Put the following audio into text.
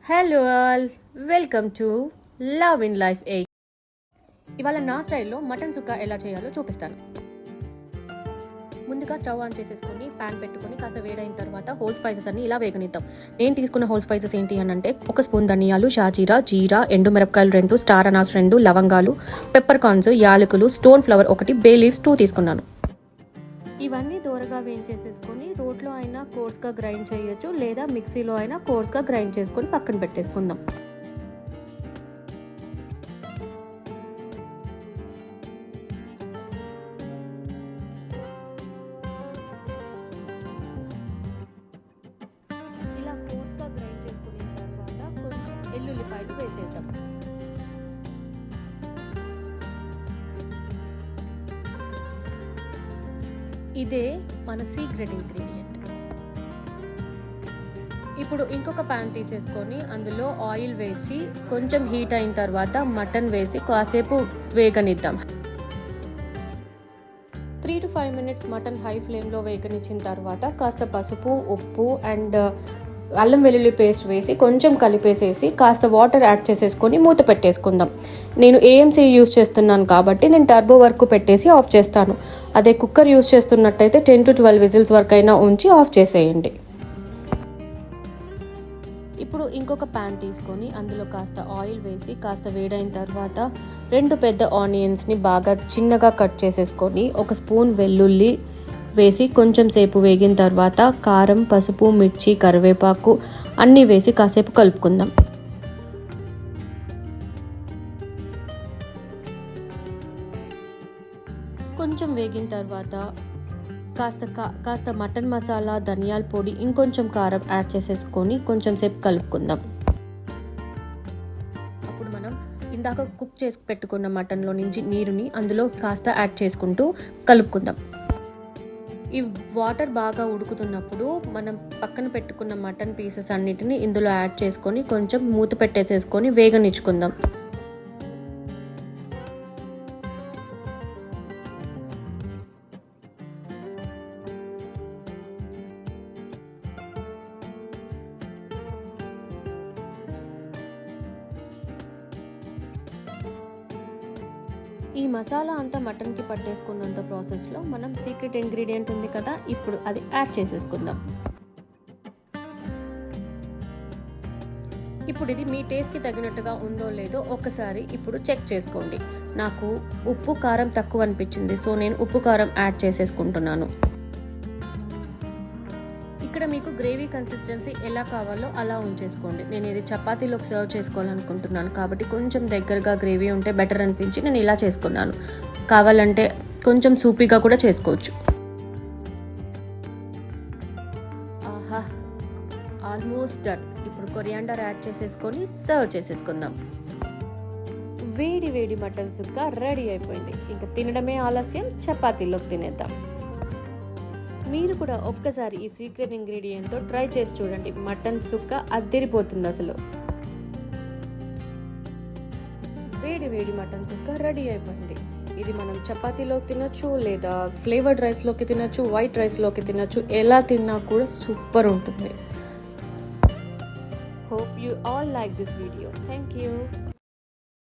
Hello all, welcome to love in life 8. ఇవాళ నా స్టైల్లో మటన్ సుక్క ఎలా చేయాలో చూపిస్తాను. ముందుగా స్టవ్ ఆన్ చేసేసుకొని ప్యాన్ పెట్టుకొని కాస్త వేడైన తర్వాత హోల్ స్పైసెస్ అన్ని ఇలా వేగనిద్దాం. నేను తీసుకున్న హోల్ స్పైసెస్ ఏంటి అని అంటే 1 స్పూన్ ధనియాలు, షాజీరా, జీరా, ఎండు మిరపకాయలు 2, స్టార్ అనాస్ 2, లవంగాలు, పెప్పర్ కార్న్స్, యాలకులు, స్టోన్ ఫ్లవర్ 1, బే లీవ్స్ 2 తీసుకున్నాను. ఇవన్నీ దూరగా వేయించేసేసుకొని రోట్లో అయినా కోర్స్గా గ్రైండ్ చేయొచ్చు, లేదా మిక్సీలో అయినా కోర్స్గా గ్రైండ్ చేసుకొని పక్కన పెట్టేసుకుందాం. ఇలా కోర్స్గా గ్రైండ్ చేసుకున్న తర్వాత కొంచెం ఎల్లుల్లిపాయలు వేసేద్దాం. ఇదే మన సీక్రెట్ ఇంగ్రీడియంట్. ఇప్పుడు ఇంకొక ప్యాన్ తీసేసుకొని అందులో ఆయిల్ వేసి కొంచెం హీట్ అయిన తర్వాత మటన్ వేసి కాసేపు వేగనిద్దాం. 3 to 5 minutes మటన్ హై ఫ్లేమ్లో వేగనిచ్చిన తర్వాత కాస్త పసుపు, ఉప్పు అండ్ అల్లం వెల్లుల్లి పేస్ట్ వేసి కొంచెం కలిపేసేసి కాస్త వాటర్ యాడ్ చేసేసుకొని మూత పెట్టేసుకుందాం. నేను ఏఎంసీ యూస్ చేస్తున్నాను కాబట్టి నేను టర్బో వరకు పెట్టేసి ఆఫ్ చేస్తాను. అదే కుక్కర్ యూస్ చేస్తున్నట్టయితే 10 to 12 విజిల్స్ వరకు అయినా ఉంచి ఆఫ్ చేసేయండి. ఇప్పుడు ఇంకొక ప్యాన్ తీసుకొని అందులో కాస్త ఆయిల్ వేసి కాస్త వేడైన తర్వాత 2 పెద్ద ఆనియన్స్ని బాగా చిన్నగా కట్ చేసేసుకొని 1 స్పూన్ వెల్లుల్లి వేసి కొంచెం సేపు వేగిన తర్వాత కారం, పసుపు, మిర్చి, కరివేపాకు అన్నీ వేసి కాసేపు కలుపుకుందాం. కొంచెం వేగిన తర్వాత కాస్త మటన్ మసాలా, ధనియాల పొడి, ఇంకొంచెం కారం యాడ్ చేసేసుకొని కొంచెం సేపు కలుపుకుందాం. అప్పుడు మనం ఇందాక కుక్ చేసి పెట్టుకున్న మటన్లో నుంచి నీరుని అందులో కాస్త యాడ్ చేసుకుంటూ కలుపుకుందాం. ఈ వాటర్ బాగా ఉడుకుతున్నప్పుడు మనం పక్కన పెట్టుకున్న మటన్ పీసెస్ అన్నిటిని ఇందులో యాడ్ చేసుకొని కొంచెం మూత పెట్టేసేసుకొని వేగనిచ్చుకుందాం. ఈ మసాలా అంతా మటన్కి పట్టేసుకున్నంత ప్రాసెస్లో మనం సీక్రెట్ ఇంగ్రీడియంట్ ఉంది కదా, ఇప్పుడు అది యాడ్ చేసేసుకుందాం. ఇప్పుడు ఇది మీ టేస్ట్కి తగినట్టుగా ఉందో లేదో ఒకసారి ఇప్పుడు చెక్ చేసుకోండి. నాకు ఉప్పు కారం తక్కువ అనిపించింది, సో నేను ఉప్పు కారం యాడ్ చేసేసుకుంటున్నాను. ఇక్కడ మీకు గ్రేవీ కన్సిస్టెన్సీ ఎలా కావాలో అలా ఉంచేసుకోండి. నేను ఇది చపాతీలోకి సర్వ్ చేసుకోవాలనుకుంటున్నాను కాబట్టి కొంచెం దగ్గరగా గ్రేవీ ఉంటే బెటర్ అనిపించి నేను ఇలా చేసుకున్నాను. కావాలంటే కొంచెం సూపీగా కూడా చేసుకోవచ్చు. ఆహా, ఆల్మోస్ట్ డన్. ఇప్పుడు కొరియాండర్ యాడ్ చేసేసుకొని సర్వ్ చేసేసుకుందాం. వేడి వేడి మటన్ సుక్క రెడీ అయిపోయింది. ఇంకా తినడమే ఆలస్యం, చపాతీలోకి తినేద్దాం. మీరు కూడా ఒక్కసారి ఈ సీక్రెట్ ఇంగ్రీడియంట్తో ట్రై చేసి చూడండి. మటన్ సుక్క అద్దరిపోతుంది అసలు. వేడి వేడి మటన్ సుక్క రెడీ అయిపోయింది. ఇది మనం చపాతీలోకి తినచ్చు, లేదా ఫ్లేవర్డ్ రైస్లోకి తినచ్చు, వైట్ రైస్లోకి తినచ్చు. ఎలా తిన్నా కూడా సూపర్ ఉంటుంది. Hope you all like this video. Thank you.